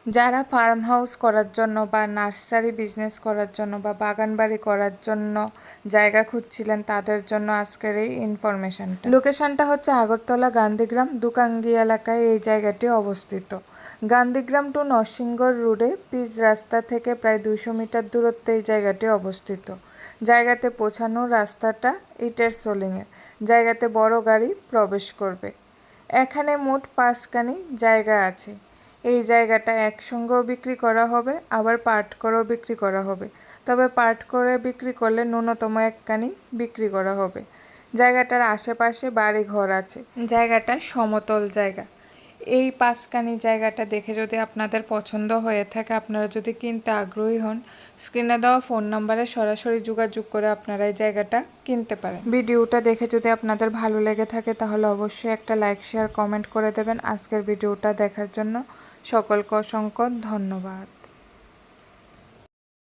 যারা farm house করার জন্য বা নার্সারি বিজনেস করার জন্য বা বাগান বাড়ি করার জন্য জায়গা খুঁজছিলেন তাদের জন্য আজকের এই ইনফরমেশনটা। লোকেশনটা হচ্ছে আগরতলা গান্ধীগ্রাম দুকাঙ্গি এলাকায় এই জায়গাটি অবস্থিত। গান্ধীগ্রাম টু নরসিংগড় রোডে পিচ রাস্তা থেকে প্রায় 200 মিটার দূরত্বে এই জায়গাটি অবস্থিত। জায়গাতে পৌঁছানোর রাস্তাটা ইটের সোলিংয়ে। জায়গাতে বড় গাড়ি প্রবেশ করবে। এখানে মোট 5খানি জায়গা আছে। এই জায়গাটা একসঙ্গেও বিক্রি করা হবে, আবার পার্ট করেও বিক্রি করা হবে। তবে পার্ট করে বিক্রি করলে ন্যূনতম 1খানি বিক্রি করা হবে। জায়গাটার আশেপাশে বাড়ি ঘর আছে। জায়গাটা সমতল জায়গা। এই 5খানি জায়গাটা দেখে যদি আপনাদের পছন্দ হয়ে থাকে, আপনারা যদি কিনতে আগ্রহী হন, স্ক্রিনে দেওয়া ফোন নাম্বারে সরাসরি যোগাযোগ করে আপনারা এই জায়গাটা কিনতে পারেন। ভিডিওটা দেখে যদি আপনাদের ভালো লেগে থাকে তাহলে অবশ্যই একটা লাইক শেয়ার কমেন্ট করে দেবেন। আজকের ভিডিওটা দেখার জন্য সকলকে অসংখ্য ধন্যবাদ।